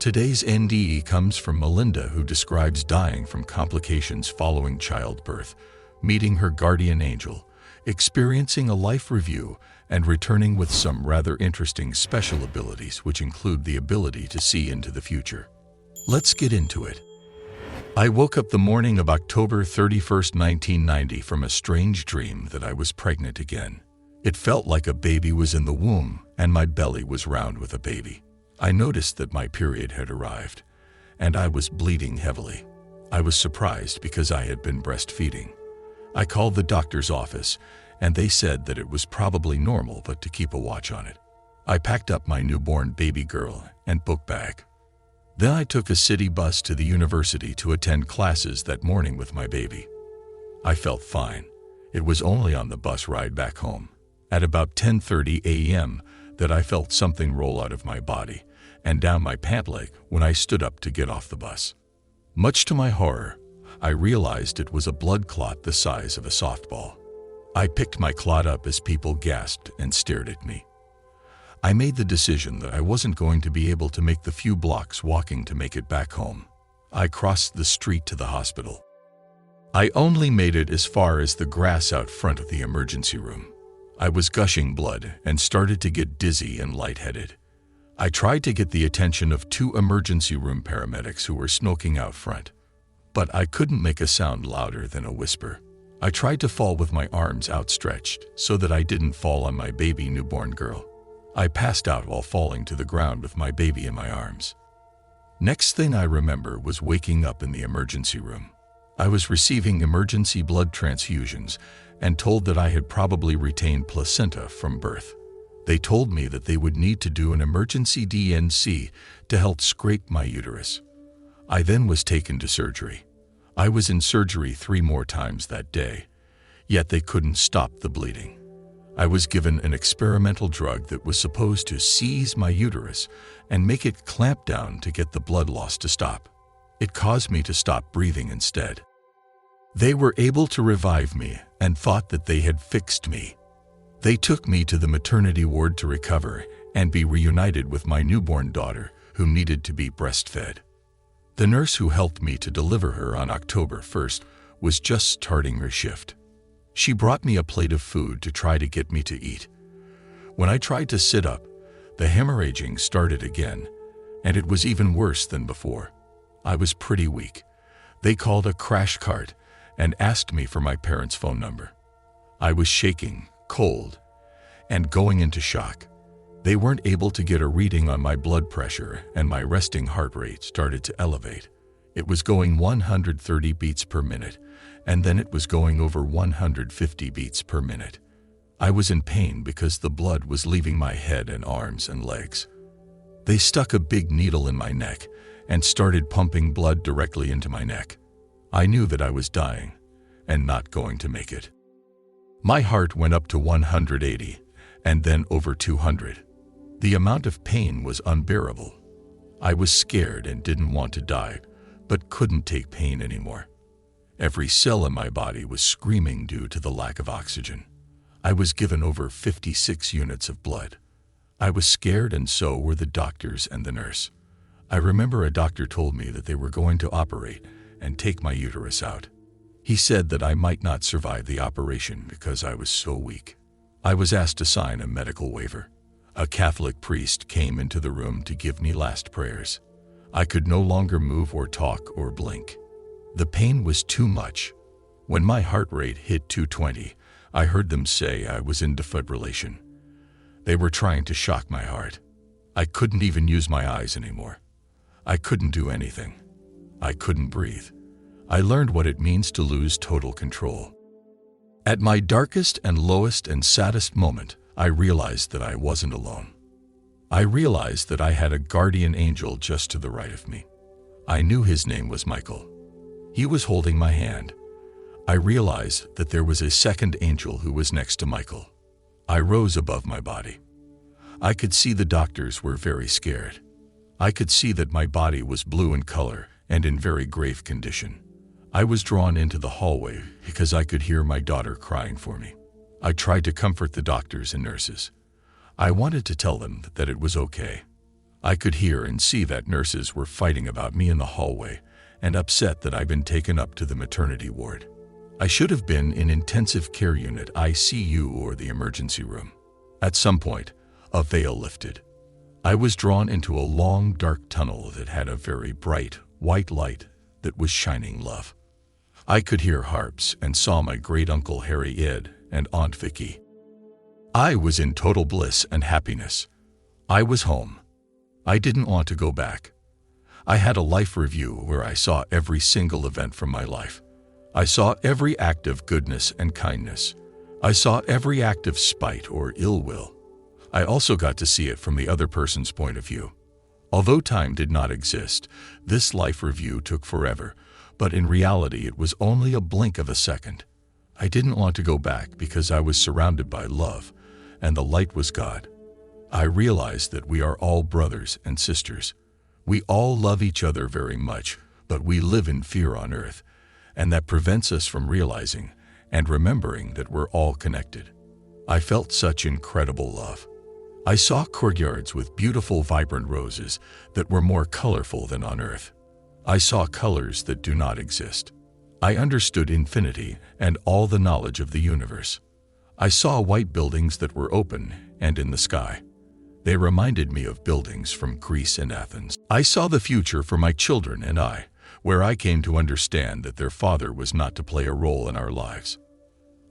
Today's NDE comes from Melinda, who describes dying from complications following childbirth, meeting her guardian angel, experiencing a life review, and returning with some rather interesting special abilities, which include the ability to see into the future. Let's get into it. I woke up the morning of October 31st, 1990 from a strange dream that I was pregnant again. It felt like a baby was in the womb and my belly was round with a baby. I noticed that my period had arrived and I was bleeding heavily. I was surprised because I had been breastfeeding. I called the doctor's office and they said that it was probably normal, but to keep a watch on it. I packed up my newborn baby girl and book bag. Then I took a city bus to the university to attend classes that morning with my baby. I felt fine. It was only on the bus ride back home, at about 10:30 a.m., that I felt something roll out of my body and down my pant leg when I stood up to get off the bus. Much to my horror, I realized it was a blood clot the size of a softball. I picked my clot up as people gasped and stared at me. I made the decision that I wasn't going to be able to make the few blocks walking to make it back home. I crossed the street to the hospital. I only made it as far as the grass out front of the emergency room. I was gushing blood and started to get dizzy and lightheaded. I tried to get the attention of 2 emergency room paramedics who were smoking out front, but I couldn't make a sound louder than a whisper. I tried to fall with my arms outstretched so that I didn't fall on my baby newborn girl. I passed out while falling to the ground with my baby in my arms. Next thing I remember was waking up in the emergency room. I was receiving emergency blood transfusions and told that I had probably retained placenta from birth. They told me that they would need to do an emergency DNC to help scrape my uterus. I then was taken to surgery. I was in surgery 3 more times that day, yet they couldn't stop the bleeding. I was given an experimental drug that was supposed to seize my uterus and make it clamp down to get the blood loss to stop. It caused me to stop breathing instead. They were able to revive me and thought that they had fixed me. They took me to the maternity ward to recover and be reunited with my newborn daughter, who needed to be breastfed. The nurse who helped me to deliver her on October 1st was just starting her shift. She brought me a plate of food to try to get me to eat. When I tried to sit up, the hemorrhaging started again, and it was even worse than before. I was pretty weak. They called a crash cart and asked me for my parents' phone number. I was shaking, cold, and going into shock. They weren't able to get a reading on my blood pressure, and my resting heart rate started to elevate. It was going 130 beats per minute, and then it was going over 150 beats per minute. I was in pain because the blood was leaving my head and arms and legs. They stuck a big needle in my neck and started pumping blood directly into my neck. I knew that I was dying and not going to make it. My heart went up to 180 and then over 200. The amount of pain was unbearable. I was scared and didn't want to die, but couldn't take pain anymore. Every cell in my body was screaming due to the lack of oxygen. I was given over 56 units of blood. I was scared, and so were the doctors and the nurse. I remember a doctor told me that they were going to operate and take my uterus out. He said that I might not survive the operation because I was so weak. I was asked to sign a medical waiver. A Catholic priest came into the room to give me last prayers. I could no longer move or talk or blink. The pain was too much. When my heart rate hit 220, I heard them say I was in defibrillation. They were trying to shock my heart. I couldn't even use my eyes anymore. I couldn't do anything. I couldn't breathe. I learned what it means to lose total control. At my darkest and lowest and saddest moment, I realized that I wasn't alone. I realized that I had a guardian angel just to the right of me. I knew his name was Michael. He was holding my hand. I realized that there was a second angel who was next to Michael. I rose above my body. I could see the doctors were very scared. I could see that my body was blue in color and in very grave condition. I was drawn into the hallway because I could hear my daughter crying for me. I tried to comfort the doctors and nurses. I wanted to tell them that it was okay. I could hear and see that nurses were fighting about me in the hallway and upset that I'd been taken up to the maternity ward. I should have been in intensive care unit ICU or the emergency room. At some point, a veil lifted. I was drawn into a long, dark tunnel that had a very bright, white light that was shining love. I could hear harps and saw my great-uncle Harry Ed and Aunt Vicky. I was in total bliss and happiness. I was home. I didn't want to go back. I had a life review where I saw every single event from my life. I saw every act of goodness and kindness. I saw every act of spite or ill will. I also got to see it from the other person's point of view. Although time did not exist, this life review took forever, but in reality it was only a blink of a second. I didn't want to go back because I was surrounded by love, and the light was God. I realized that we are all brothers and sisters. We all love each other very much, but we live in fear on earth, and that prevents us from realizing and remembering that we're all connected. I felt such incredible love. I saw courtyards with beautiful, vibrant roses that were more colorful than on earth. I saw colors that do not exist. I understood infinity and all the knowledge of the universe. I saw white buildings that were open and in the sky. They reminded me of buildings from Greece and Athens. I saw the future for my children and I, where I came to understand that their father was not to play a role in our lives.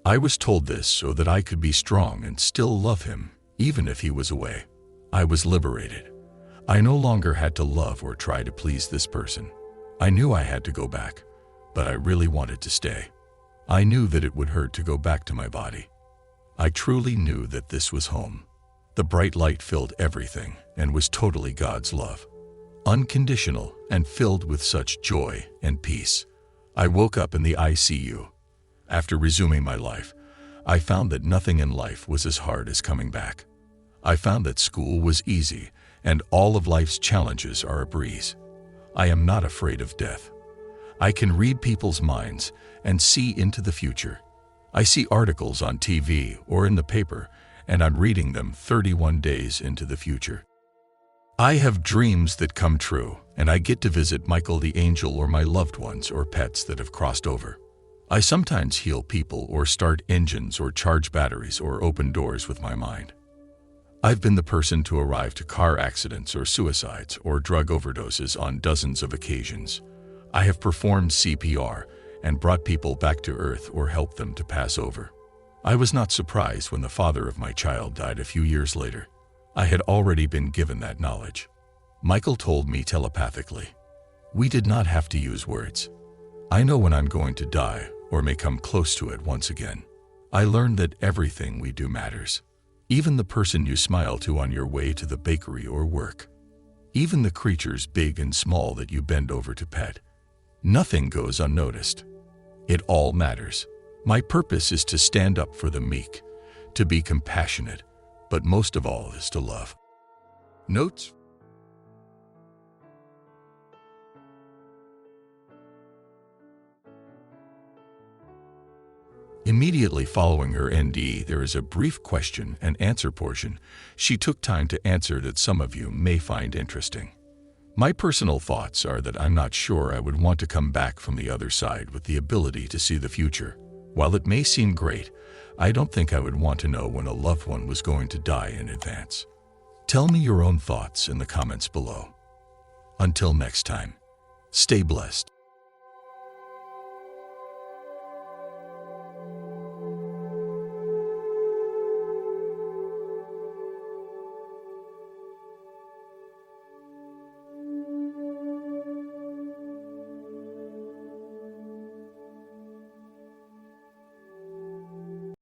I was told this so that I could be strong and still love him, even if he was away. I was liberated. I no longer had to love or try to please this person. I knew I had to go back, but I really wanted to stay. I knew that it would hurt to go back to my body. I truly knew that this was home. The bright light filled everything and was totally God's love. Unconditional and filled with such joy and peace. I woke up in the ICU. After resuming my life, I found that nothing in life was as hard as coming back. I found that school was easy and all of life's challenges are a breeze. I am not afraid of death. I can read people's minds and see into the future. I see articles on TV or in the paper, and I'm reading them 31 days into the future. I have dreams that come true, and I get to visit Michael the angel or my loved ones or pets that have crossed over. I sometimes heal people or start engines or charge batteries or open doors with my mind. I've been the person to arrive to car accidents or suicides or drug overdoses on dozens of occasions. I have performed CPR and brought people back to earth or helped them to pass over. I was not surprised when the father of my child died a few years later. I had already been given that knowledge. Michael told me telepathically. We did not have to use words. I know when I'm going to die or may come close to it once again. I learned that everything we do matters. Even the person you smile to on your way to the bakery or work. Even the creatures big and small that you bend over to pet. Nothing goes unnoticed. It all matters. My purpose is to stand up for the meek, to be compassionate, but most of all is to love. Notes? Immediately following her NDE, there is a brief question and answer portion she took time to answer that some of you may find interesting. My personal thoughts are that I'm not sure I would want to come back from the other side with the ability to see the future. While it may seem great, I don't think I would want to know when a loved one was going to die in advance. Tell me your own thoughts in the comments below. Until next time, stay blessed.